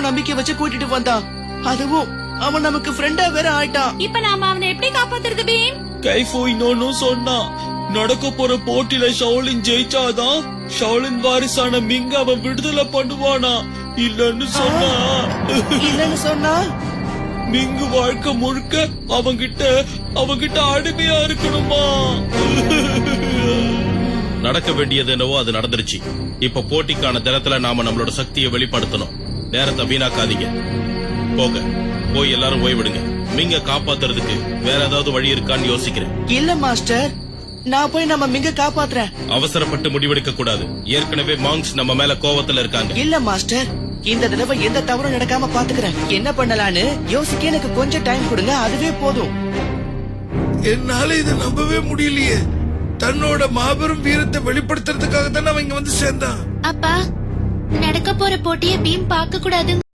நம்பிக்கை வச்சு கூட்டிட்டு வந்தான். அதுவும் அவன் நமக்கு ஃப்ரெண்டா வேற ஆயிட்டான். இப்ப நாம அவனை எப்படி காப்பாத்துறது பீம்? கைஃபோ இன்னொன்னு சொன்னா, நடக்க போற போட்டியில ஷவுலின் ஜெயிச்சாதான் ஷவுலின் வாரிசான மிங்க அவன் விடுதலை பண்ணுவானா. இல்லன்னு சொன்னா மிங்கு வாழ்க்கை முழுக்க அவங்கிட்ட அடிமையா இருக்கணுமா? நடக்க வேண்டியது என்னவோ அது நடந்துருச்சு. இப்ப போட்டிக்கான தினத்துல நாம நம்மளோட சக்தியை வெளிப்படுத்தணும். நேரத்தை வீணாக்காதீங்க. போய் எல்லாரும் ஓய்விடுங்க. மிங்க காப்பாத்துறதுக்கு வேற ஏதாவது வழி இருக்கான்னு யோசிக்கிறேன். இல்ல மாஸ்டர், நான் போய் நம்ம மிங்க காப்பாத்துறேன். அவசரப்பட்டு முடிவெடுக்க கூடாது. ஏற்கனவே மாங்ஸ் நம்ம மேல கோவத்துல இருக்காங்க. இல்ல மாஸ்டர், இந்த தடவை எந்த தவறும் நடக்காம பாத்துக்கிறேன். என்ன பண்ணலான்னு யோசிக்க எனக்கு கொஞ்சம் டைம் கொடுங்க, அதுவே போதும். என்னால இதை நம்பவே முடியலையே. தன்னோட மாபெரும் வீரத்தை வெளிப்படுத்துறதுக்காக தான் அவன் இங்க வந்து சேர்ந்தான். அப்பா, நடக்க போற போட்டியை பீம் பார்க்க கூடாது.